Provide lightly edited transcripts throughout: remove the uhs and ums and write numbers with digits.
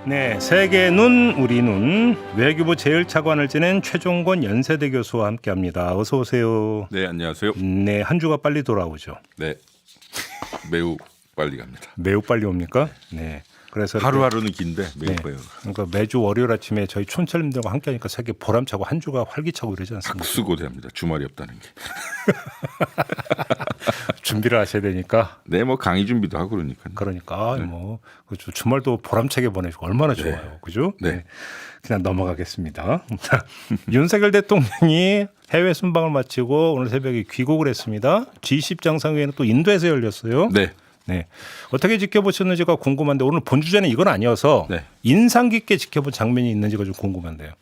네, 세계 눈 우리 눈 외교부 제1차관을 지낸 최종권 연세대 교수와 함께합니다. 어서 오세요. 네, 안녕하세요. 네, 한 주가 빨리 돌아오죠. 네, 매우 빨리 갑니다. 매우 빨리 옵니까? 네. 그래서 하루하루는 긴데 매우 네. 빨리. 그러니까 매주 월요일 아침에 저희 촌철님들과 함께하니까 세계 보람차고 한 주가 활기차고 이러지 않습니까? 박수고대합니다. 주말이 없다는 게. 준비를 하셔야 되니까. 네, 뭐 강의 준비도 하고 그러니까요. 그러니까 뭐 주말도 보람차게 보내시고 얼마나 좋아요, 그죠? 네. 그냥 넘어가겠습니다. 윤석열 대통령이 해외 순방을 마치고 오늘 새벽에 귀국을 했습니다. G20 정상회의는 또 인도에서 열렸어요. 네, 네. 어떻게 지켜보셨는지가 궁금한데 오늘 본 주제는 이건 아니어서 네. 인상 깊게 지켜본 장면이 있는지가 좀 궁금한데요.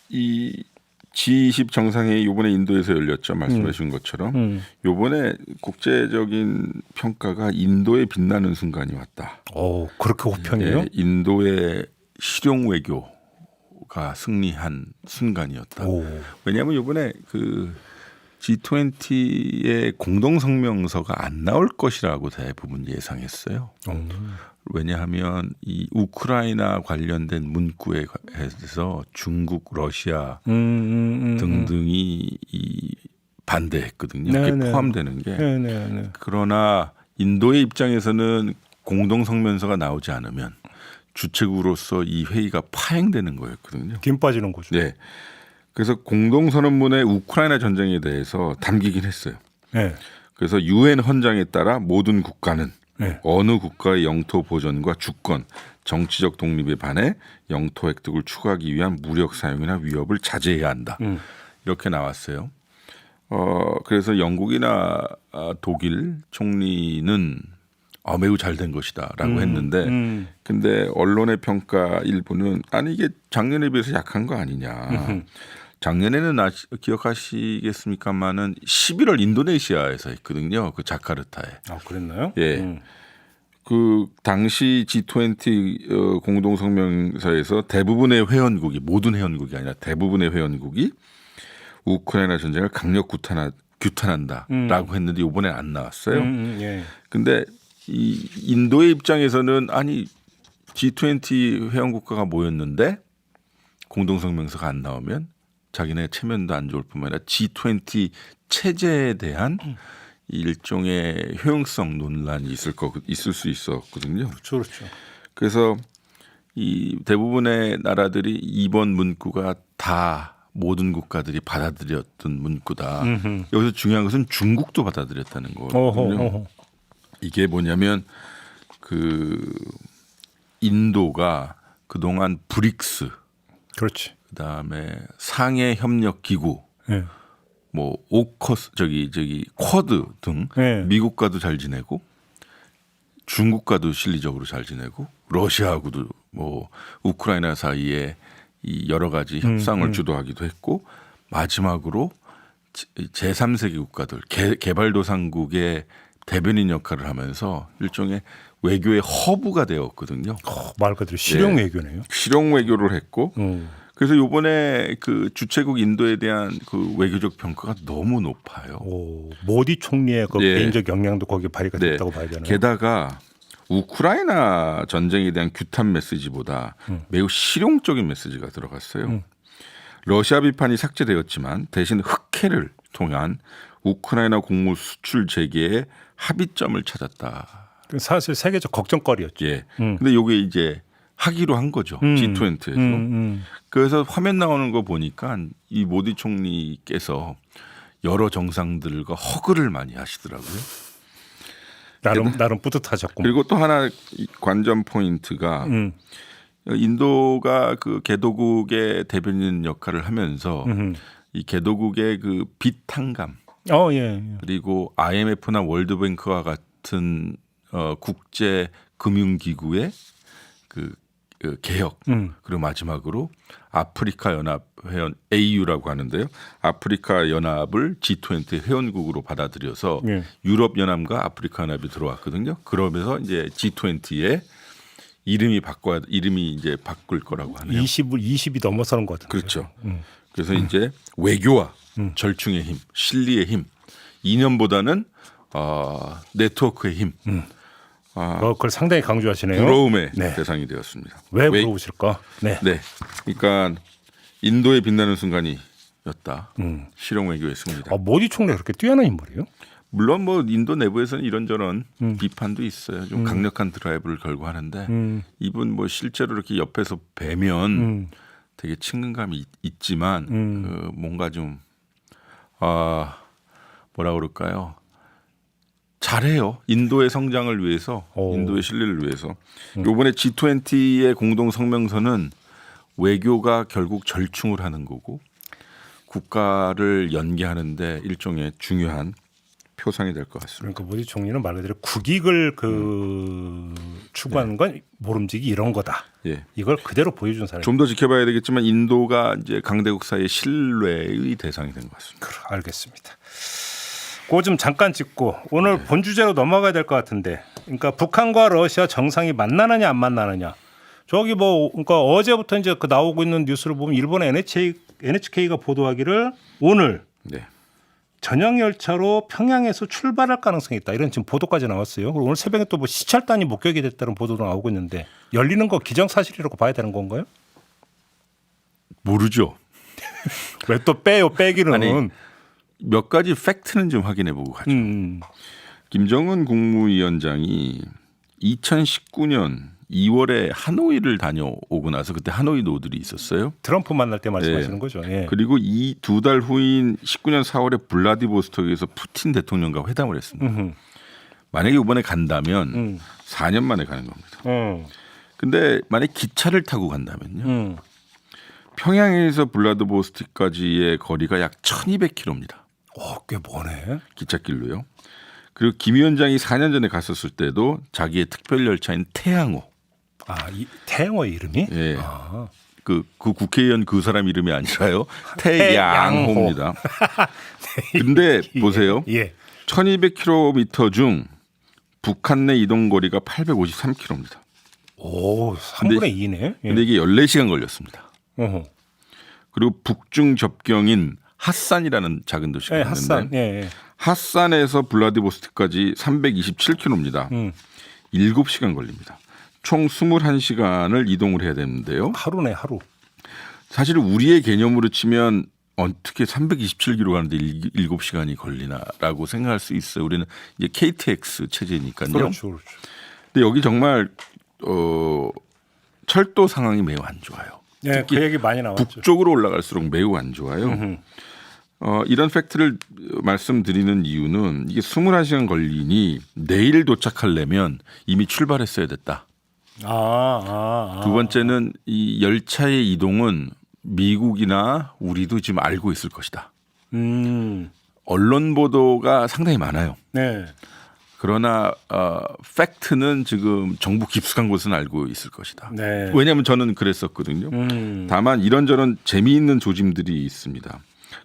이 G20 정상회의 이번에 인도에서 열렸죠. 말씀하신 것처럼 이번에 국제적인 평가가 인도에 빛나는 순간이 왔다. 오, 그렇게 호평이에요? 네, 인도의 실용 외교가 승리한 순간이었다. 오. 왜냐하면 이번에 그 G20의 공동성명서가 안 나올 것이라고 대부분 예상했어요. 왜냐하면 이 우크라이나 관련된 문구에 해서 중국, 러시아 등등이 이 반대했거든요. 그게 네네. 포함되는 게. 네네. 그러나 인도의 입장에서는 공동성명서가 나오지 않으면 주최국으로서 이 회의가 파행되는 거였거든요. 김 빠지는 거죠. 네. 그래서 공동선언문에 우크라이나 전쟁에 대해서 담기긴 했어요. 네. 그래서 유엔 헌장에 따라 모든 국가는 네. 어느 국가의 영토 보전과 주권, 정치적 독립에 반해 영토 획득을 추구하기 위한 무력 사용이나 위협을 자제해야 한다. 이렇게 나왔어요. 그래서 영국이나 독일 총리는 매우 잘 된 것이다라고 했는데, 근데 언론의 평가 일부는 아니 이게 작년에 비해서 약한 거 아니냐. 작년에는 기억하시겠습니까마는 11월 인도네시아에서 했거든요. 그 자카르타에. 아, 그랬나요? 예. 그 당시 G20 공동성명서에서 대부분의 회원국이 모든 회원국이 아니라 대부분의 회원국이 우크라이나 전쟁을 강력 규탄한다라고 했는데 이번에 안 나왔어요. 예. 근데 이 인도의 입장에서는 아니 G20 회원국가가 모였는데 공동성명서가 안 나오면 자기네 체면도 안 좋을 뿐만 아니라 G20 체제에 대한 일종의 효용성 논란이 있을 수 있었거든요. 그렇죠. 그래서 이 대부분의 나라들이 이번 문구가 다 모든 국가들이 받아들였던 문구다. 여기서 중요한 것은 중국도 받아들였다는 거거든요. 이게 뭐냐면 그 인도가 그동안 브릭스, 그렇지. 그다음에 상해 협력 기구, 예. 뭐 오커스 저기 쿼드 등 네. 미국과도 잘 지내고 중국과도 실리적으로 잘 지내고 러시아하고도 뭐 우크라이나 사이에 이 여러 가지 협상을 주도하기도 했고 마지막으로 제3세계 국가들 개발도상국의 대변인 역할을 하면서 일종의 외교의 허브가 되었거든요. 말 그대로 실용 네. 외교네요. 실용 외교를 했고 그래서 이번에 그 주최국 인도에 대한 그 외교적 평가가 너무 높아요. 오, 모디 총리의 그 네. 개인적 역량도 거기에 발휘가 됐다고 봐야 되나요? 게다가 우크라이나 전쟁에 대한 규탄 메시지보다 매우 실용적인 메시지가 들어갔어요. 러시아 비판이 삭제되었지만 대신 흑해를 통한 우크라이나 곡물 수출 재개에 합의점을 찾았다. 사실 세계적 걱정거리였죠. 예. 근데 이게 이제 하기로 한 거죠. G20에서. 그래서 화면 나오는 거 보니까 이 모디 총리께서 여러 정상들과 허그를 많이 하시더라고요. 나름 뿌듯하셨고. 그리고 또 하나 관전 포인트가 인도가 그 개도국의 대변인 역할을 하면서 이 개도국의 그 빚 탕감 예. 그리고 IMF나 월드뱅크와 같은 국제 금융기구의 그 개혁 그리고 마지막으로 아프리카 연합 회원 AU라고 하는데요. 아프리카 연합을 G20 회원국으로 받아들여서 예. 유럽 연합과 아프리카 연합이 들어왔거든요. 그러면서 이제 G20의 이름이 이제 바꿀 거라고 하네요. 20이 넘어서는 것 같은데. 그렇죠. 그래서 이제 외교와 절충의 힘, 실리의 힘, 이념보다는 네트워크의 힘. 그걸 상당히 강조하시네요. 부러움의 네. 대상이 되었습니다. 왜 부러우실까? 네. 네, 그러니까 인도의 빛나는 순간이었다. 실용 외교했습니다. 모디 총리 그렇게 뛰어난 인물이에요? 물론 뭐 인도 내부에서는 이런저런 비판도 있어요. 좀 강력한 드라이브를 걸고 하는데 이분 뭐 실제로 이렇게 옆에서 뵈면 되게 친근감이 있지만 뭔가 좀 뭐라 그럴까요? 잘해요. 인도의 성장을 위해서, 인도의 신뢰를 위해서. 이번에 G20의 공동 성명서는 외교가 결국 절충을 하는 거고 국가를 연계하는데 일종의 중요한 표상이 될 것 같습니다. 그러니까 모디 총리는 말 그대로 국익을 추구하는 건 모름지기 이런 거다. 예. 이걸 그대로 보여준 사람. 좀 더 지켜봐야 되겠지만 인도가 이제 강대국 사이의 신뢰의 대상이 된 것 같습니다. 알겠습니다. 그거 좀 잠깐 짚고 오늘 본 주제로 넘어가야 될 것 같은데, 그러니까 북한과 러시아 정상이 만나느냐 안 만나느냐. 저기 뭐 그러니까 어제부터 이제 그 나오고 있는 뉴스를 보면 일본 NHK가 보도하기를 오늘 네. 전용 열차로 평양에서 출발할 가능성이 있다. 이런 지금 보도까지 나왔어요. 그리고 오늘 새벽에 또 뭐 시찰단이 목격이 됐다는 보도도 나오고 있는데 열리는 거 기정사실이라고 봐야 되는 건가요? 모르죠. 왜 또 빼요? 빼기는. 아니, 몇 가지 팩트는 좀 확인해 보고 가죠. 김정은 국무위원장이 2019년 2월에 하노이를 다녀오고 나서 그때 하노이 노들이 있었어요. 트럼프 만날 때 말씀하시는 거죠. 예. 그리고 이 두 달 후인 19년 4월에 블라디보스토크에서 푸틴 대통령과 회담을 했습니다. 만약에 이번에 간다면 4년 만에 가는 겁니다. 근데 만약에 기차를 타고 간다면요. 평양에서 블라디보스토크까지의 거리가 약 1200km입니다. 꽤 머네. 기찻길로요. 그리고 김 위원장이 4년 전에 갔었을 때도 자기의 특별 열차인 태양호. 이 태양호의 이름이? 예. 그 국회의원 그 사람 이름이 아니라요. 태양호입니다. 근데 보세요. 예. 1200km 중 북한 내 이동 거리가 853km입니다. 오, 3분의 2네. 예. 근데 이게 14시간 걸렸습니다. 어허. 그리고 북중 접경인 핫산이라는 작은 도시가 예, 있는데 핫산. 예. 핫산에서 블라디보스토크까지 327km입니다. 7시간 걸립니다. 총 21시간을 이동을 해야 되는데요. 하루네, 하루. 사실 우리의 개념으로 치면 어떻게 327km 가는데 7시간이 걸리나라고 생각할 수 있어요. 우리는 이제 KTX 체제니까요. 그렇죠. 근데 여기 정말 철도 상황이 매우 안 좋아요. 네, 그 얘기 많이 나왔죠. 북쪽으로 올라갈수록 매우 안 좋아요. 이런 팩트를 말씀드리는 이유는 이게 21시간 걸리니 내일 도착하려면 이미 출발했어야 됐다. 두 번째는 이 열차의 이동은 미국이나 우리도 지금 알고 있을 것이다. 언론 보도가 상당히 많아요. 네. 그러나 팩트는 지금 정부 깊숙한 곳은 알고 있을 것이다. 네. 왜냐하면 저는 그랬었거든요. 다만 이런저런 재미있는 조짐들이 있습니다.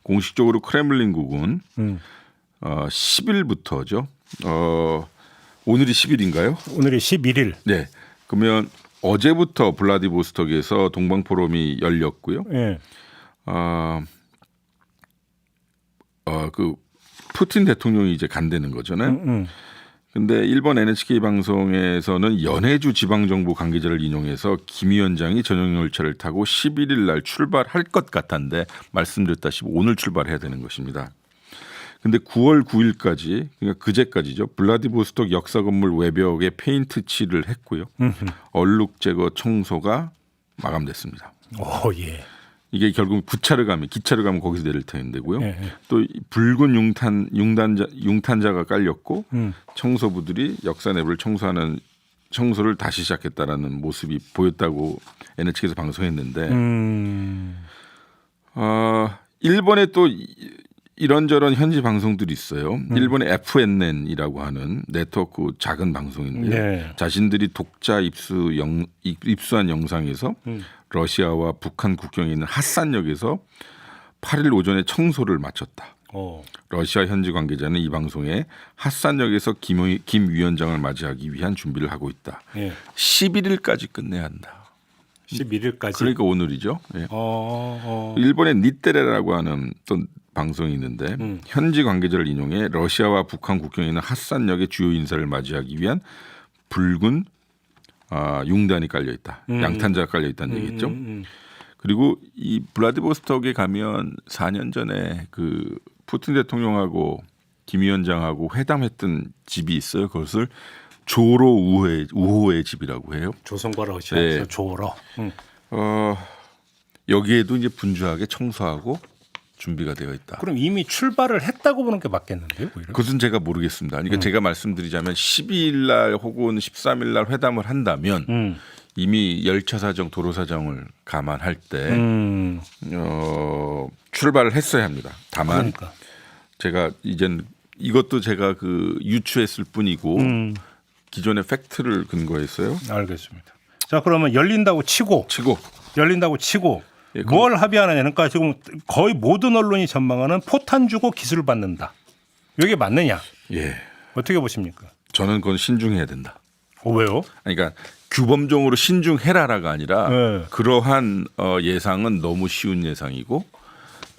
공식적으로 크렘린국은 10일부터죠. 오늘이 10일인가요? 오늘이 11일. 네. 그러면 어제부터 블라디보스톡에서 동방 포럼이 열렸고요. 예. 그 푸틴 대통령이 이제 간다는 거잖아요. 근데 일본 NHK 방송에서는 연해주 지방정부 관계자를 인용해서 김 위원장이 전용 열차를 타고 11일 날 출발할 것 같은데 말씀드렸다시피 오늘 출발해야 되는 것입니다. 근데 9월 9일까지 그러니까 그제까지죠. 블라디보스톡 역사 건물 외벽에 페인트 칠을 했고요. 얼룩 제거 청소가 마감됐습니다. 예. 이게 결국 기차를 가면 거기서 내릴 텐데고요. 예. 또 붉은 융탄자가 깔렸고 청소부들이 역사 내부를 청소를 다시 시작했다라는 모습이 보였다고 NHK에서 방송했는데 일본에 또 이런저런 현지 방송들이 있어요. 일본의 FNN이라고 하는 네트워크 작은 방송인데요. 네. 자신들이 독자 입수한 영상에서 러시아와 북한 국경에 있는 핫산역에서 8일 오전에 청소를 마쳤다. 러시아 현지 관계자는 이 방송에 핫산역에서 김 위원장을 맞이하기 위한 준비를 하고 있다. 예. 11일까지 끝내야 한다. 11일까지. 그러니까 오늘이죠. 예. 일본의 니테레라고 하는 또 방송이 있는데 현지 관계자를 인용해 러시아와 북한 국경에 있는 핫산역의 주요 인사를 맞이하기 위한 붉은 융단이 깔려 있다. 양탄자가 깔려 있다는 얘기겠죠. 그리고 이 블라디보스톡에 가면 4년 전에 그 푸틴 대통령하고 김 위원장하고 회담했던 집이 있어요. 그것을 조로 우호의 집이라고 해요. 조선과 러시아에서 네. 조로. 여기에도 이제 분주하게 청소하고 준비가 되어 있다. 그럼 이미 출발을 했다고 보는 게 맞겠는데요? 오히려? 그것은 제가 모르겠습니다. 그러니까 제가 말씀드리자면 12일 날 혹은 13일 날 회담을 한다면 이미 열차 사정, 도로 사정을 감안할 때 출발을 했어야 합니다. 다만 그러니까. 제가 이젠 이것도 제가 그 유추했을 뿐이고 기존의 팩트를 근거했어요. 알겠습니다. 자, 그러면 열린다고 치고 예, 뭘 합의하느냐. 그러니까 지금 거의 모든 언론이 전망하는 포탄 주고 기술을 받는다. 이게 맞느냐? 예, 어떻게 보십니까? 저는 그건 신중해야 된다. 왜요? 그러니까 규범적으로 신중해라라가 아니라 네. 그러한 예상은 너무 쉬운 예상이고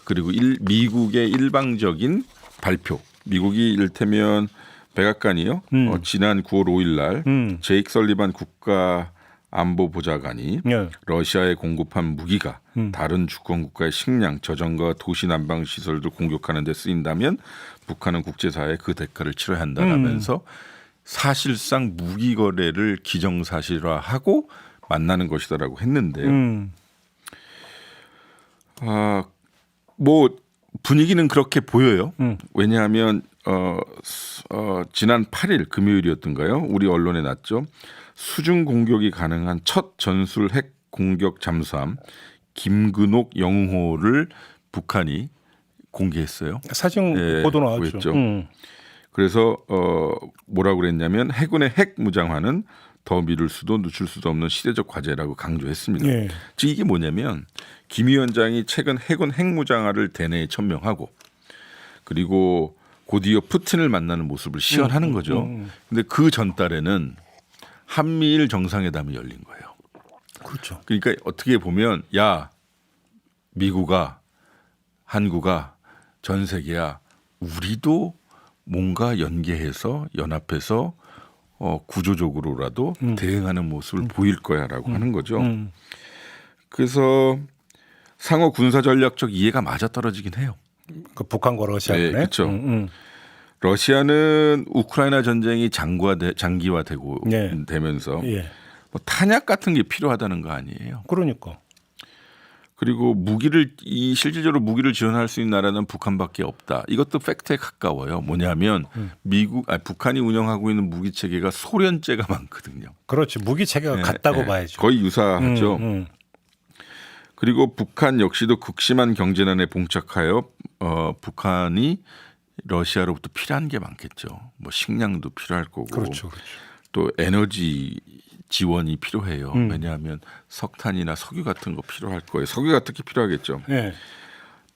그리고 미국의 일방적인 발표. 미국이 이를테면 백악관이요. 지난 9월 5일 날 제이크 설리반 국가안보보좌관이 네. 러시아에 공급한 무기가 다른 주권 국가의 식량, 저장과 도시 난방 시설들 공격하는 데 쓰인다면 북한은 국제사회에 그 대가를 치러야 한다라면서 사실상 무기 거래를 기정사실화하고 만나는 것이다라고 했는데요. 뭐 분위기는 그렇게 보여요. 왜냐하면 지난 8일 금요일이었던가요? 우리 언론에 났죠. 수중 공격이 가능한 첫 전술 핵 공격 잠수함 김근옥 영웅호를 북한이 공개했어요. 사진 네, 보도 나왔죠. 보였죠. 그래서 뭐라고 그랬냐면 해군의 핵 무장화는 더 미룰 수도 늦출 수도 없는 시대적 과제라고 강조했습니다. 예. 즉 이게 뭐냐면 김 위원장이 최근 해군 핵무장화를 대내에 천명하고 그리고 곧이어 푸틴을 만나는 모습을 시연하는 거죠. 근데 그 전달에는 한미일 정상회담이 열린 거예요. 그렇죠. 그러니까 어떻게 보면 야 미국아 한국아 전 세계야 우리도 뭔가 연계해서 연합해서 구조적으로라도 대응하는 모습을 보일 거야라고 하는 거죠. 그래서 상호 군사 전략적 이해가 맞아 떨어지긴 해요. 그 북한과 러시아 네, 간에. 그렇죠. 러시아는 우크라이나 전쟁이 장기화되고 네. 되면서 예. 뭐 탄약 같은 게 필요하다는 거 아니에요. 그러니까. 그리고 실질적으로 무기를 지원할 수 있는 나라는 북한밖에 없다. 이것도 팩트에 가까워요. 뭐냐면 북한이 운영하고 있는 무기 체계가 소련제가 많거든요. 그렇지. 무기 체계가 같다고 봐야죠. 거의 유사하죠. 그리고 북한 역시도 극심한 경제난에 봉착하여 북한이 러시아로부터 필요한 게 많겠죠. 뭐 식량도 필요할 거고, 그렇죠, 그렇죠. 또 에너지 지원이 필요해요. 왜냐하면 석탄이나 석유 같은 거 필요할 거예요. 석유가 특히 필요하겠죠. 예.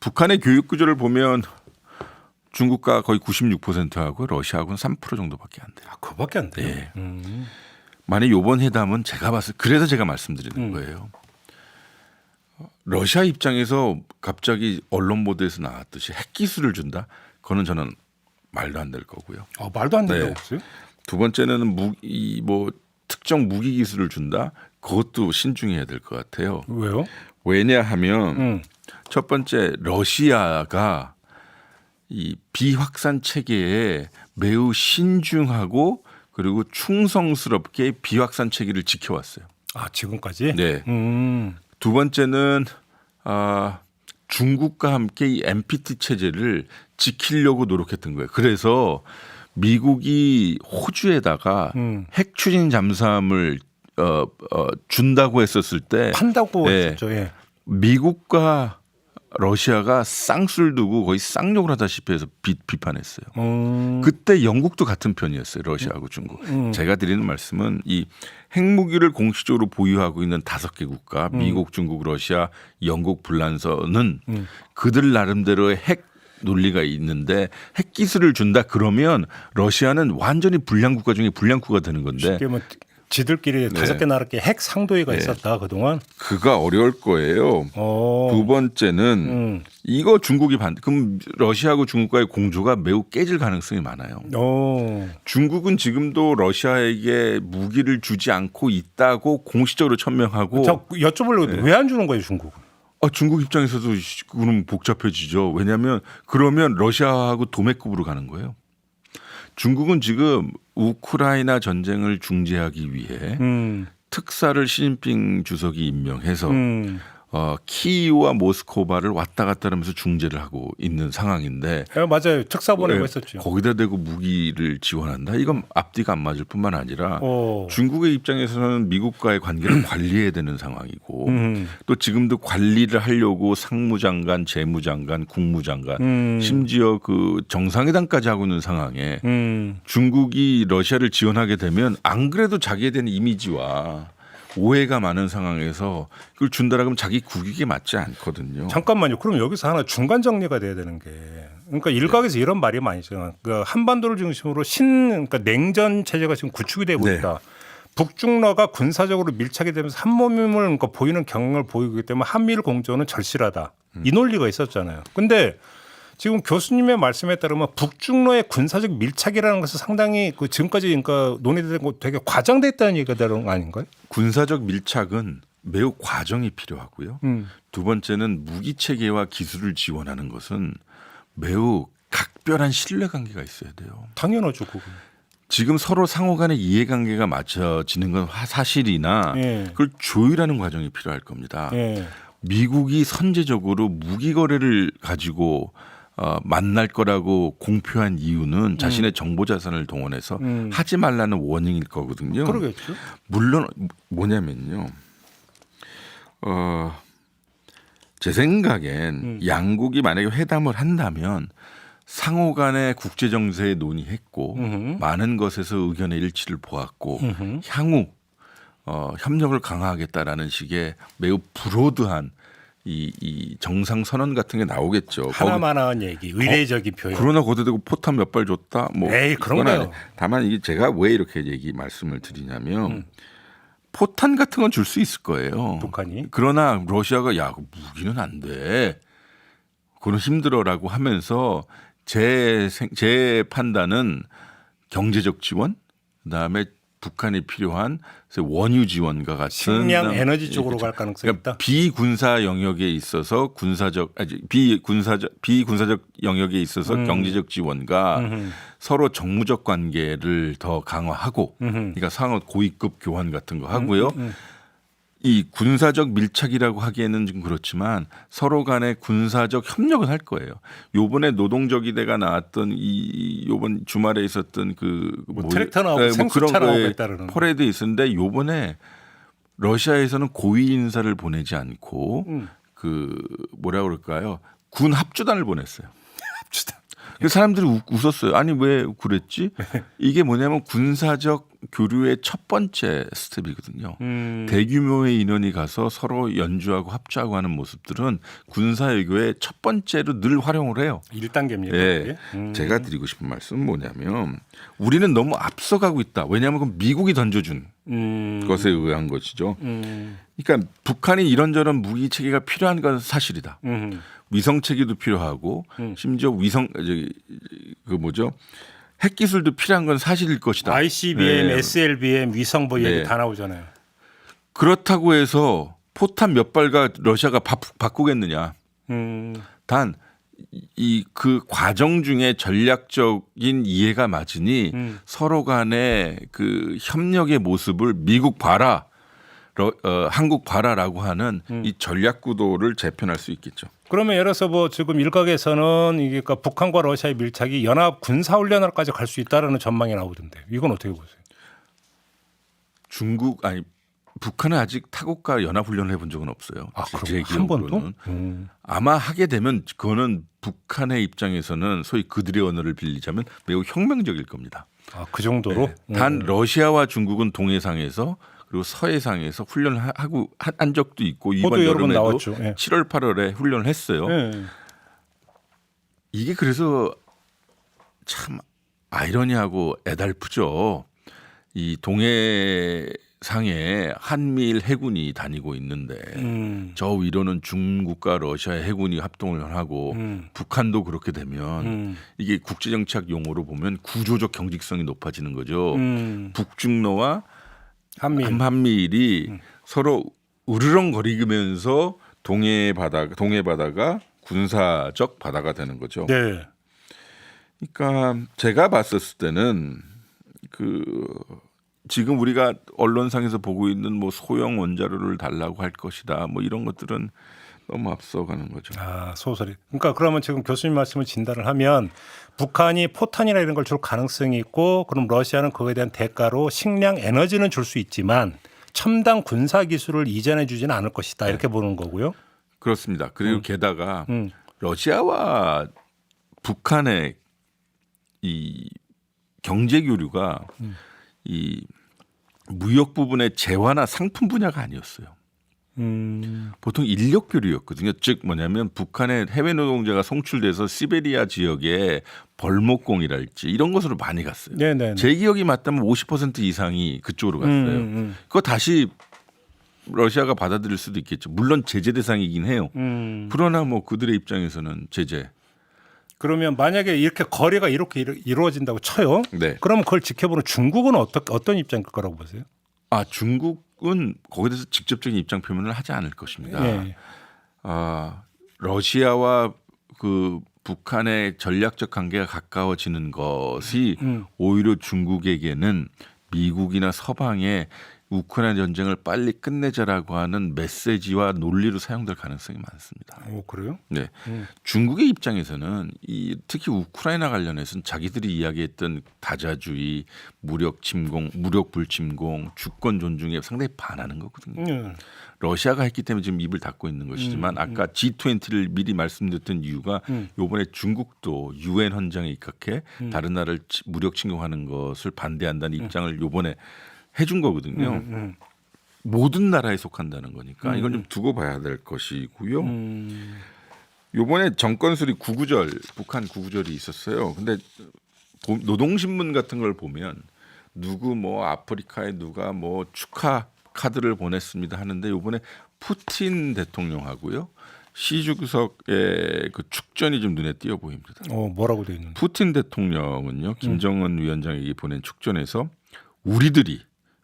북한의 교육 구조를 보면 중국과 거의 96%하고 러시아하고는 3% 정도밖에 안 돼요. 아, 그거밖에 안 돼요. 예. 만약 이번 회담은 그래서 제가 말씀드리는 거예요. 러시아 입장에서 갑자기 언론 보도에서 나왔듯이 핵 기술을 준다. 그거는 저는 말도 안 될 거고요. 아, 말도 안 된다고 네. 했어요? 두 번째는 특정 무기 기술을 준다. 그것도 신중해야 될 것 같아요. 왜요? 왜냐하면 첫 번째 러시아가 이 비확산 체계에 매우 신중하고 그리고 충성스럽게 비확산 체계를 지켜왔어요. 아, 지금까지? 네. 두 번째는 중국과 함께 이 NPT 체제를 지키려고 노력했던 거예요. 그래서 미국이 호주에다가 핵 추진 잠수함을 준다고 했었을 때 판다고 네. 했었죠. 예. 미국과 러시아가 쌍술 두고 거의 쌍욕을 하다시피 해서 비판했어요. 그때 영국도 같은 편이었어요. 러시아하고 중국. 제가 드리는 말씀은 이 핵무기를 공식적으로 보유하고 있는 5개 국가 미국, 중국, 러시아, 영국, 불란서는 그들 나름대로의 핵 논리가 있는데 핵 기술을 준다 그러면 러시아는 완전히 불량 국가 중에 불량국가 되는 건데 쉽게 뭐 지들끼리 다섯 개 나라 핵 상도회가 있었다 그동안. 그가 어려울 거예요. 두 번째는 이거 중국이 그럼 러시아하고 중국과의 공조가 매우 깨질 가능성이 많아요. 중국은 지금도 러시아에게 무기를 주지 않고 있다고 공식적으로 천명하고. 저 여쭤보려고 왜 안 주는 거예요 중국은? 중국 입장에서도 그럼 복잡해지죠. 왜냐하면 그러면 러시아하고 도매급으로 가는 거예요. 중국은 지금 우크라이나 전쟁을 중재하기 위해 특사를 시진핑 주석이 임명해서 키이우와 모스크바를 왔다 갔다 하면서 중재를 하고 있는 상황인데. 맞아요. 특사 보내고 했었죠. 거기다 대고 무기를 지원한다. 이건 앞뒤가 안 맞을 뿐만 아니라 중국의 입장에서는 미국과의 관계를 관리해야 되는 상황이고 또 지금도 관리를 하려고 상무장관, 재무장관, 국무장관 심지어 그 정상회담까지 하고 있는 상황에 중국이 러시아를 지원하게 되면 안 그래도 자기에 대한 이미지와 오해가 많은 상황에서 그걸 준다 그러면 자기 국익에 맞지 않거든요. 잠깐만요. 그럼 여기서 하나 중간 정리가 돼야 되는 게, 그러니까 일각에서 이런 말이 많이 있어요. 그러니까 한반도를 중심으로 그러니까 냉전 체제가 지금 구축이 되고 있다. 북중러가 군사적으로 밀착이 되면서 한 몸을 그러니까 보이는 경향을 보이기 때문에 한미일 공조는 절실하다. 이 논리가 있었잖아요. 근데 지금 교수님의 말씀에 따르면 북중러의 군사적 밀착이라는 것은 상당히 그 지금까지 그러니까 논의된 거 되게 과장돼 있다는 얘기가 되는 거 아닌가요? 군사적 밀착은 매우 과정이 필요하고요. 두 번째는 무기 체계와 기술을 지원하는 것은 매우 각별한 신뢰관계가 있어야 돼요. 당연하죠, 그건. 지금 서로 상호간의 이해관계가 맞춰지는 건 사실이나 그걸 조율하는 과정이 필요할 겁니다. 미국이 선제적으로 무기 거래를 가지고 만날 거라고 공표한 이유는 자신의 정보 자산을 동원해서 하지 말라는 워닝일 거거든요. 그러겠죠. 물론 뭐냐면요. 제 생각엔 양국이 만약에 회담을 한다면 상호 간의 국제 정세에 논의했고 많은 것에서 의견의 일치를 보았고 향후 협력을 강화하겠다라는 식의 매우 브로드한 이 정상 선언 같은 게 나오겠죠. 하나만한 얘기, 의례적인 표현. 그러나 거기다 대고 포탄 몇 발 줬다. 뭐 에이, 그런 거요. 다만 이게 제가 왜 이렇게 말씀을 드리냐면 포탄 같은 건 줄 수 있을 거예요. 북한이. 그러나 러시아가 야, 무기는 안 돼. 그건 힘들어라고 하면서 제 판단은 경제적 지원, 그다음에 북한이 필요한 원유 지원과 같은 식량 에너지 쪽으로 갈 가능성이 있다. 비군사 영역에 있어서 비군사적 영역에 있어서 경제적 지원과 서로 정무적 관계를 더 강화하고 그러니까 상호 고위급 교환 같은 거 하고요. 이 군사적 밀착이라고 하기에는 좀 그렇지만 서로 간의 군사적 협력은 할 거예요. 요번에 노동적이대가 나왔던 요번 주말에 있었던 트랙터 나오고 생수차 나오고 있다는 퍼레이드 있었는데 요번에 러시아에서는 고위 인사를 보내지 않고 뭐라 그럴까요? 군 합주단을 보냈어요. 합주단. 그 사람들이 웃었어요. 아니 왜 그랬지? 이게 뭐냐면 군사적 교류의 첫 번째 스텝이거든요. 대규모의 인원이 가서 서로 연주하고 합주하고 하는 모습들은 군사외교의 첫 번째로 늘 활용을 해요. 1단계입니다. 네. 제가 드리고 싶은 말씀은 뭐냐면 우리는 너무 앞서가고 있다. 왜냐하면 그건 미국이 던져준 것에 의한 것이죠. 그러니까 북한이 이런저런 무기 체계가 필요한 건 사실이다. 위성 체계도 필요하고 심지어 핵 기술도 필요한 건 사실일 것이다. ICBM, SLBM, 위성보 얘기 다 나오잖아요. 그렇다고 해서 포탄 몇 발과 러시아가 바꾸겠느냐. 단 그 과정 중에 전략적인 이해가 맞으니 서로 간의 그 협력의 모습을 미국 봐라, 한국 봐라라고 하는 이 전략 구도를 재편할 수 있겠죠. 그러면 예를 들어서 뭐 지금 일각에서는 이게 그러니까 북한과 러시아의 밀착이 연합 군사 훈련으로까지 갈 수 있다라는 전망이 나오던데 이건 어떻게 보세요? 북한은 아직 타국과 연합 훈련을 해본 적은 없어요. 제 한 번도? 아마 하게 되면 그거는 북한의 입장에서는 소위 그들의 언어를 빌리자면 매우 혁명적일 겁니다. 그 정도로? 네. 단 러시아와 중국은 동해상에서 그리고 서해상에서 훈련을 하고 한 적도 있고 이번 여름에도 나왔죠. 7월 8월에 훈련을 했어요. 이게 그래서 참 아이러니하고 애달프죠. 이 동해 상에 한미일 해군이 다니고 있는데 저 위로는 중국과 러시아의 해군이 합동을 하고 북한도 그렇게 되면 이게 국제정치학 용어로 보면 구조적 경직성이 높아지는 거죠. 북중러와 한미일이 서로 으르렁거리면서 동해 바다가 군사적 바다가 되는 거죠. 네. 그러니까 제가 봤었을 때는 지금 우리가 언론상에서 보고 있는 뭐 소형 원자로를 달라고 할 것이다. 뭐 이런 것들은 너무 앞서가는 거죠. 아, 소설이. 그러니까 그러면 지금 교수님 말씀을 진단을 하면 북한이 포탄이나 이런 걸 줄 가능성이 있고 그럼 러시아는 그거에 대한 대가로 식량 에너지는 줄 수 있지만 첨단 군사 기술을 이전해 주지는 않을 것이다. 이렇게 보는 거고요. 그렇습니다. 그리고 게다가 러시아와 북한의 이 경제 교류가 이 무역 부분의 재화나 상품 분야가 아니었어요. 보통 인력 교류였거든요. 즉 뭐냐면 북한의 해외 노동자가 송출돼서 시베리아 지역에 벌목공이랄지 이런 것으로 많이 갔어요. 네네. 제 기억이 맞다면 50% 이상이 그쪽으로 갔어요. 그거 다시 러시아가 받아들일 수도 있겠죠. 물론 제재 대상이긴 해요. 그러나 뭐 그들의 입장에서는 제재. 그러면 만약에 이렇게 거래가 이렇게 이루어진다고 쳐요. 네. 그러면 그걸 지켜보는 중국은 어떤 입장일 거라고 보세요? 아, 중국은 거기에 대해서 직접적인 입장 표명을 하지 않을 것입니다. 예. 러시아와 그 북한의 전략적 관계가 가까워지는 것이 오히려 중국에게는 미국이나 서방의 우크라이나 전쟁을 빨리 끝내자라고 하는 메시지와 논리로 사용될 가능성이 많습니다. 오, 그래요? 네, 중국의 입장에서는 특히 우크라이나 관련해서는 자기들이 이야기했던 다자주의, 무력 침공, 무력 불침공, 주권 존중에 상당히 반하는 거거든요. 러시아가 했기 때문에 지금 입을 닫고 있는 것이지만 아까 G20를 미리 말씀드렸던 이유가 이번에 중국도 유엔 헌장에 입각해 다른 나라를 무력 침공하는 것을 반대한다는 입장을 이번에 해준 거거든요. 모든 나라에 속한다는 거니까 이건 좀 두고 봐야 될 것이고요. 이번에 정권 수립 9.9절 북한 9.9절이 있었어요. 근데 노동신문 같은 걸 보면 누구 뭐 아프리카에 누가 뭐 축하 카드를 보냈습니다 하는데 이번에 푸틴 대통령하고요 시 주석의 그 축전이 좀 눈에 띄어 보입니다. 뭐라고 되어 있는데? 푸틴 대통령은요 김정은 위원장에게 보낸 축전에서 우리들이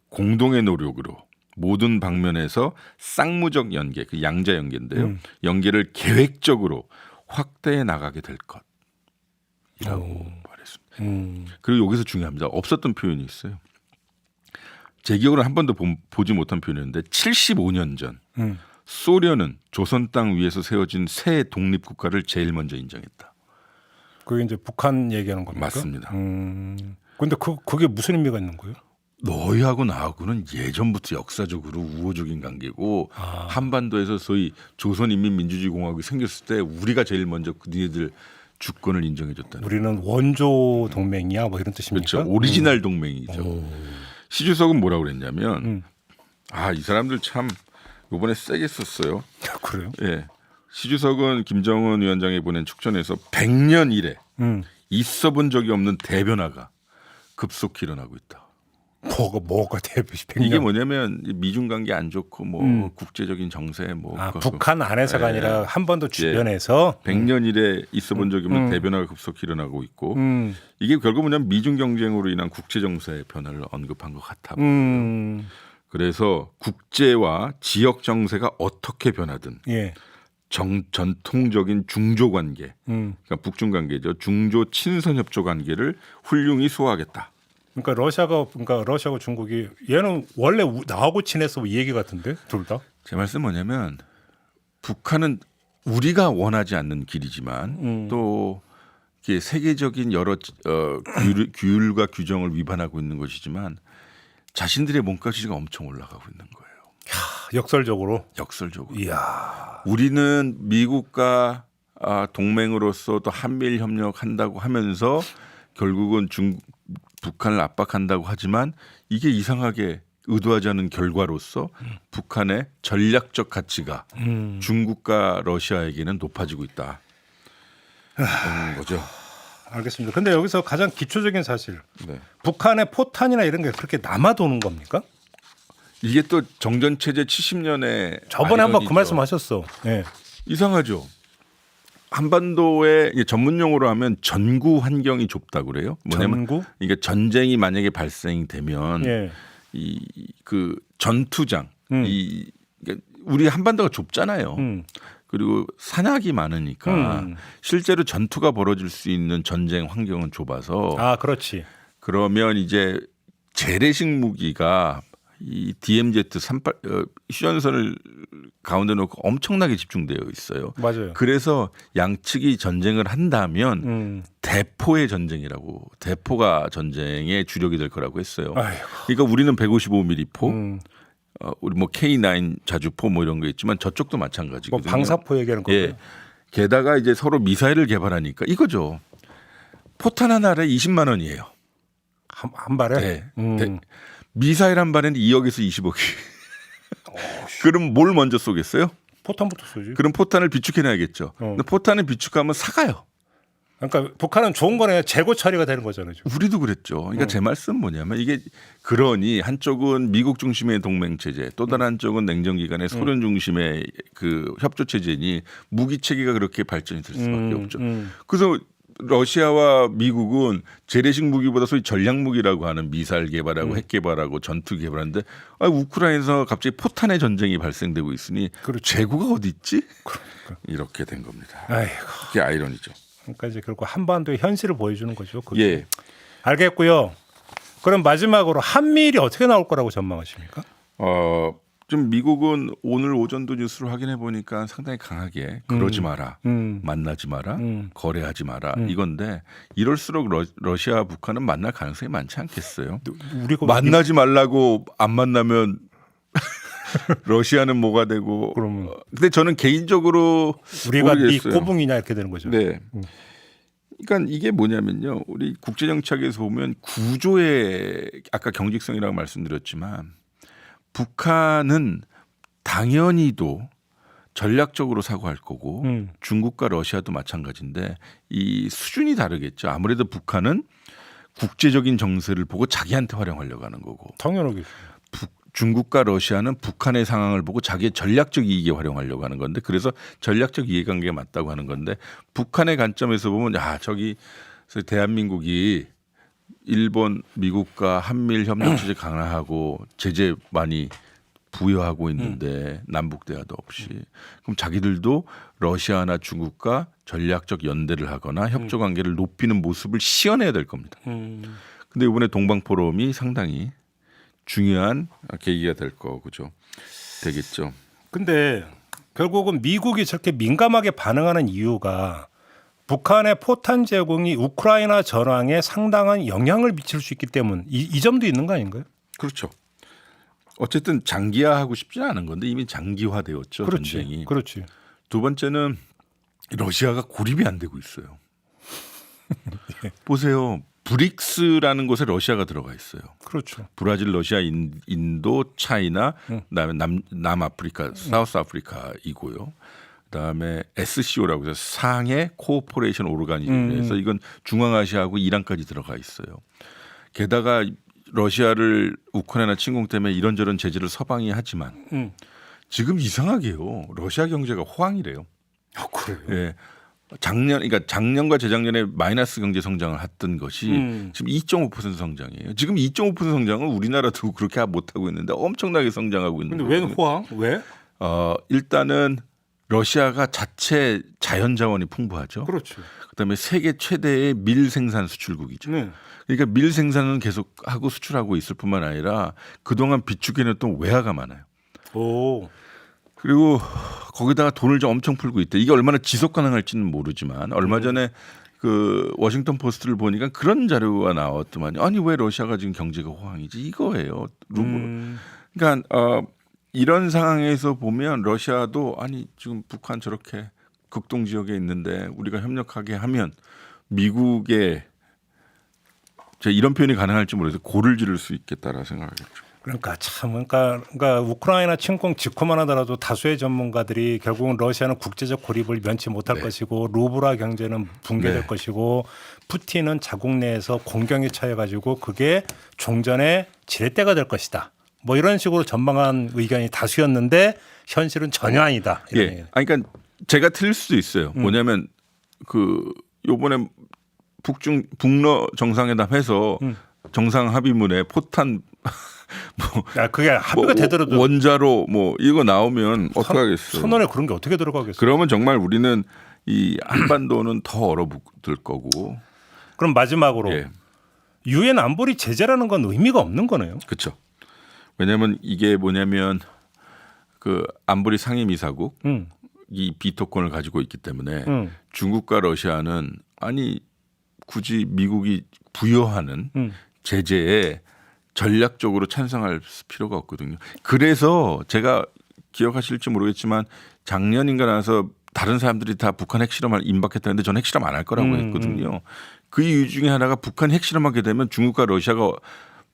공동의 노력으로 모든 방면에서 쌍무적 연계, 그 양자 연계인데요. 연계를 계획적으로 확대해 나가게 될 것이라고 말했습니다. 그리고 여기서 중요합니다. 없었던 표현이 있어요. 제 기억으로 한 번도 보지 못한 표현이었는데 75년 전 소련은 조선 땅 위에서 세워진 새 독립국가를 제일 먼저 인정했다. 그게 이제 북한 얘기하는 겁니까? 맞습니다. 근데 그게 무슨 의미가 있는 거예요? 너희하고 나하고는 예전부터 역사적으로 우호적인 관계고 한반도에서 소위 조선인민민주주의공화국이 생겼을 때 우리가 제일 먼저 니네들 주권을 인정해줬다는. 우리는 원조 동맹이야, 뭐 이런 뜻입니까? 그렇죠. 오리지널 동맹이죠. 시 주석은 뭐라고 그랬냐면 이 사람들 참 이번에 세게 썼어요. 그래요? 예. 시 주석은 김정은 위원장이 보낸 축전에서 100년 이래 있어본 적이 없는 대변화가 급속히 일어나고 있다. 뭐가 대표시 이게 뭐냐면 미중 관계 안 좋고 뭐 국제적인 정세 뭐 북한 안에서가 아니라 한 번도 주변에서 100년 이래 있어본 적이 없는 대변화가 급속히 일어나고 있고 이게 결국 뭐냐면 미중 경쟁으로 인한 국제 정세의 변화를 언급한 것 같아 보여요. 그래서 국제와 지역 정세가 어떻게 변하든 전통적인 중조 관계, 그러니까 북중 관계죠. 중조 친선 협조 관계를 훌륭히 소화하겠다. 그러니까 러시아하고 중국이 얘는 원래 나하고 친해서 이 얘기 같은데 둘 다. 제 말씀 뭐냐면 북한은 우리가 원하지 않는 길이지만 또 이게 세계적인 여러 규율과 규정을 위반하고 있는 것이지만 자신들의 몸값이가 엄청 올라가고 있는 거예요. 역설적으로. 이야. 우리는 미국과 동맹으로서 또 한미일 협력한다고 하면서 결국은 북한을 압박한다고 하지만 이게 이상하게 의도하지 않은 결과로서 북한의 전략적 가치가 중국과 러시아에게는 높아지고 있다. 그런 거죠. 알겠습니다. 근데 여기서 가장 기초적인 사실, 북한의 포탄이나 이런 게 그렇게 남아 도는 겁니까? 이게 또 정전 체제 70년에 저번에 한번 그 말씀하셨어. 네. 이상하죠. 한반도의 전문 용어로 하면 전구 환경이 좁다 그래요. 뭐냐면 전구? 이게 전쟁이 만약에 발생되면 예. 이 그 전투장 그러니까 우리 한반도가 좁잖아요. 그리고 산악이 많으니까 실제로 전투가 벌어질 수 있는 전쟁 환경은 좁아서 아, 그렇지. 그러면 이제 재래식 무기가 이 DMZ 38 휴전선을 가운데 놓고 엄청나게 집중되어 있어요. 맞아요. 그래서 양측이 전쟁을 한다면 대포의 전쟁이라고 대포가 전쟁의 주력이 될 거라고 했어요. 아이고. 그러니까 우리는 155mm 포, 우리 뭐 K9 자주포 뭐 이런 거 있지만 저쪽도 뭐 마찬가지거든요. 방사포 얘기하는 거예요. 예. 게다가 이제 서로 미사일을 개발하니까 이거죠. 포탄 하나에 20만 원이에요. 한 발에. 네. 미사일 한 발에는 2억에서 20억이. 그럼 뭘 먼저 쏘겠어요? 포탄부터 쏘지. 그럼 포탄을 비축해놔야겠죠. 근데 포탄을 비축하면 사가요. 그러니까 북한은 좋은 거네. 재고 처리가 되는 거잖아요. 지금. 우리도 그랬죠. 그러니까 제 말씀은 뭐냐면 이게 그러니 한쪽은 미국 중심의 동맹 체제, 또 다른 한쪽은 냉전 기간의 소련 중심의 그 협조 체제니 무기 체계가 그렇게 발전이 될 수밖에 없죠. 그래서 러시아와 미국은 재래식 무기보다 소위 전략 무기라고 하는 미사일 개발하고 핵 개발하고 전투 개발하는데 우크라이나에서 갑자기 포탄의 전쟁이 발생되고 있으니 그렇죠. 재고가 어디 있지? 그러니까. 이렇게 된 겁니다. 아이고. 그게 아이러니죠. 그러니까 이제 결국 한반도의 현실을 보여주는 거죠. 그게. 예. 알겠고요. 그럼 마지막으로 한미일이 어떻게 나올 거라고 전망하십니까? 좀 미국은 오늘 오전도 뉴스를 확인해 보니까 상당히 강하게 그러지 마라, 만나지 마라, 거래하지 마라 이건데 이럴수록 러시아와 북한은 만날 가능성이 많지 않겠어요? 우리가 만나지 말라고 안 만나면 러시아는 뭐가 되고? 그러면 근데 저는 개인적으로 우리가 네 모르겠어요. 꼬붕이냐 이렇게 되는 거죠. 네. 그러니까 이게 뭐냐면요. 우리 국제정치학에서 보면 구조의 아까 경직성이라고 말씀드렸지만 북한은 당연히도 전략적으로 사고할 거고 중국과 러시아도 마찬가지인데 이 수준이 다르겠죠. 아무래도 북한은 국제적인 정세를 보고 자기한테 활용하려고 하는 거고 당연하겠죠. 중국과 러시아는 북한의 상황을 보고 자기의 전략적 이익에 활용하려고 하는 건데 그래서 전략적 이해관계가 맞다고 하는 건데 북한의 관점에서 보면 저기 대한민국이 일본, 미국과 한미일 협력 체제 강화하고 제재 많이 부여하고 있는데 남북 대화도 없이 그럼 자기들도 러시아나 중국과 전략적 연대를 하거나 협조 관계를 높이는 모습을 시연해야 될 겁니다. 근데 이번에 동방 포럼이 상당히 중요한 계기가 될 거고죠. 되겠죠. 근데 결국은 미국이 저렇게 민감하게 반응하는 이유가 북한의 포탄 제공이 우크라이나 전황에 상당한 영향을 미칠 수 있기 때문 이 점도 있는 거 아닌가요? 그렇죠. 어쨌든 장기화하고 싶지 않은 건데 이미 장기화되었죠. 그렇지. 전쟁이. 그렇지. 두 번째는 러시아가 고립이 안 되고 있어요. 보세요. 브릭스라는 곳에 러시아가 들어가 있어요. 그렇죠. 브라질, 러시아, 인도, 차이나, 그다음에 남아프리카, 사우스 아프리카이고요. 그다음에 SCO라고 해서 상해 코오퍼레이션 오르가니즘에서 이건 중앙아시아하고 이란까지 들어가 있어요. 게다가 러시아를 우크라이나 침공 때문에 이런저런 제재를 서방이 하지만 지금 이상하게요. 러시아 경제가 호황이래요. 그래요. 예. 그러니까 작년과 재작년에 마이너스 경제 성장을 했던 것이 지금 2.5% 성장이에요. 지금 2.5% 성장을 우리나라도 그렇게 못하고 있는데 엄청나게 성장하고 있는 근데 왜 거거든요. 호황? 왜? 일단은 러시아가 자체 자연 자원이 풍부하죠. 그렇죠. 그다음에 세계 최대의 밀 생산 수출국이죠. 네. 그러니까 밀 생산은 계속 하고 수출하고 있을 뿐만 아니라 그동안 비축해놨던 외화가 많아요. 오. 그리고 거기다가 돈을 좀 엄청 풀고 있대. 이게 얼마나 지속 가능할지는 모르지만 얼마 전에 그 워싱턴 포스트를 보니까 그런 자료가 나왔더만요. 아니 왜 러시아가 지금 경제가 호황이지 이거예요. 그러니까 이런 상황에서 보면 러시아도 아니 지금 북한 저렇게 극동 지역에 있는데 우리가 협력하게 하면 미국의 이런 표현이 가능할지 모르겠어요. 고를 지를 수 있겠다라 생각하겠죠. 그러니까 우크라이나 침공 직후만 하더라도 다수의 전문가들이 결국은 러시아는 국제적 고립을 면치 못할 것이고 루브라 경제는 붕괴될 것이고 푸틴은 자국 내에서 공경에 처해가지고 그게 종전의 지렛대가 될 것이다. 뭐 이런 식으로 전망한 의견이 다수였는데 현실은 전혀 아니다. 이런 예. 얘기. 아니, 그러니까 제가 틀릴 수도 있어요. 뭐냐면 그 요번에 북러 정상회담해서 정상 합의문에 포탄 뭐 야, 그게 합의가 되더라도 원자로 뭐 이거 나오면 어떡하겠어요. 선언에 그런 게 어떻게 들어가겠어요? 그러면 정말 우리는 이 한반도는 더 얼어붙을 거고. 그럼 마지막으로 예. 유엔 안보리 제재라는 건 의미가 없는 거네요. 그렇죠. 왜냐하면 이게 뭐냐면 그 안보리 상임이사국 이 비토권을 가지고 있기 때문에 중국과 러시아는 아니 굳이 미국이 부여하는 제재에 전략적으로 찬성할 필요가 없거든요. 그래서 제가 기억하실지 모르겠지만 작년인가 나서 다른 사람들이 다 북한 핵실험을 임박했다는데 저는 핵실험 안 할 거라고 했거든요. 그 이유 중에 하나가 북한 핵실험하게 되면 중국과 러시아가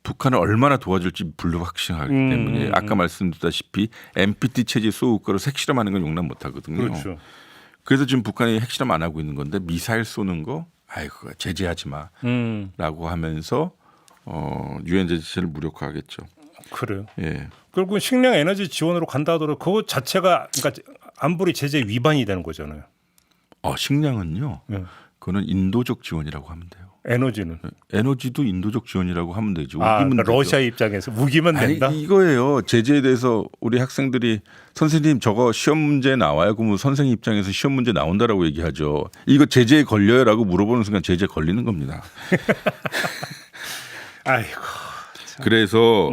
북한을 얼마나 도와줄지 불확실하기 때문에 아까 말씀드렸다시피 NPT 체제 소국가로 핵실험하는 건 용납 못하거든요. 그렇죠. 그래서 지금 북한이 핵실험 안 하고 있는 건데 미사일 쏘는 거 아이고 제재하지 마라고 하면서 유엔 제재를 무력화하겠죠. 그래요. 예. 결국은 식량 에너지 지원으로 간다 하더라도 그거 자체가 그러니까 안보리 제재 위반이 되는 거잖아요. 식량은요. 예. 그거는 인도적 지원이라고 하면 돼요. 에너지는. 에너지도 인도적 지원이라고 하면 되죠. 그러니까 러시아 입장에서 무기면 된다. 아니, 이거예요. 제재에 대해서 우리 학생들이 선생님 저거 시험 문제 나와요. 그러면 선생님 입장에서 시험 문제 나온다라고 얘기하죠. 이거 제재에 걸려요라고 물어보는 순간 제재 걸리는 겁니다. 아이고. 그래서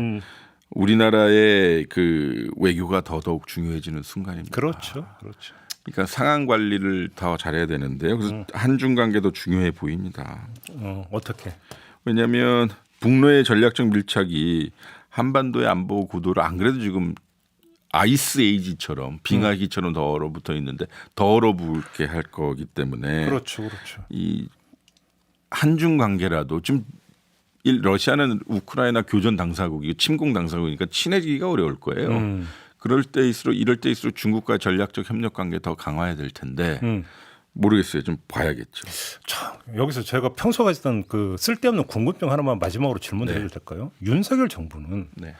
우리나라의 그 외교가 더더욱 중요해지는 순간입니다. 그렇죠. 그렇죠. 그러니까 상황 관리를 더 잘해야 되는데요. 그래서 한중 관계도 중요해 보입니다. 어떻게? 왜냐하면 북러의 전략적 밀착이 한반도의 안보 구도를 안 그래도 지금 아이스 에이지처럼 빙하기처럼 더 얼어붙어 있는데 더 얼어붙게 할 거기 때문에 그렇죠, 그렇죠. 이 한중 관계라도 지금 러시아는 우크라이나 교전 당사국이고 침공 당사국이니까 친해지기가 어려울 거예요. 그럴 때일수록 이럴 때일수록 중국과 전략적 협력 관계 더 강화해야 될 텐데 모르겠어요. 좀 봐야겠죠. 참, 여기서 제가 평소 가지던 그 쓸데없는 궁금증 하나만 마지막으로 질문드려도 될까요? 윤석열 정부는 네.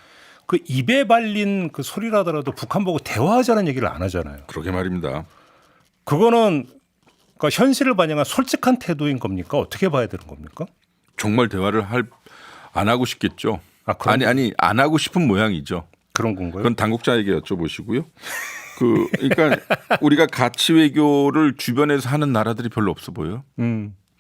그 입에 발린 그 소리라더라도 북한 보고 대화하자는 얘기를 안 하잖아요. 그러게 말입니다. 그거는 그러니까 현실을 반영한 솔직한 태도인 겁니까? 어떻게 봐야 되는 겁니까? 정말 대화를 안 하고 싶겠죠. 아니 안 하고 싶은 모양이죠. 그런 건가요? 그건 당국자에게 여쭤보시고요. 그러니까 우리가 가치 외교를 주변에서 하는 나라들이 별로 없어 보여요.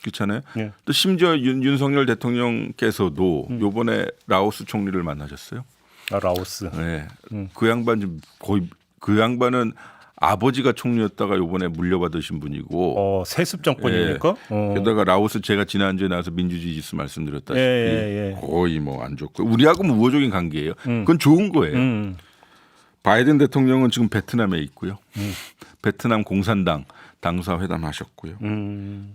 그렇잖아요. 예. 또 심지어 윤석열 대통령께서도 요번에 라오스 총리를 만나셨어요. 라오스. 네. 그 양반 좀 거의 그 양반은 아버지가 총리였다가 요번에 물려받으신 분이고 세습 정권입니까? 게다가 라오스 제가 지난주에 나와서 민주주의 지수 말씀드렸다시피 예. 거의 뭐 안 좋고 우리하고는 우호적인 관계예요. 그건 좋은 거예요. 바이든 대통령은 지금 베트남에 있고요. 베트남 공산당 당사 회담하셨고요.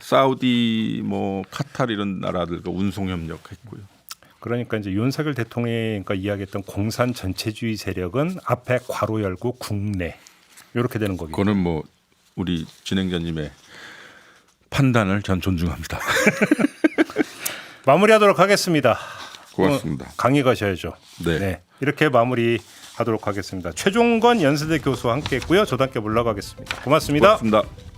사우디 뭐 카타르 이런 나라들과 운송 협력했고요. 그러니까 이제 윤석열 대통령이 이야기했던 공산 전체주의 세력은 앞에 괄호 열고 국내 이렇게 되는 거겠죠. 그거는 뭐 우리 진행자님의 판단을 전 존중합니다. 마무리하도록 하겠습니다. 고맙습니다. 강의 가셔야죠. 네. 이렇게 마무리하도록 하겠습니다. 최종건 연세대 교수와 함께했고요. 저도 함께 물러가겠습니다. 고맙습니다. 고맙습니다.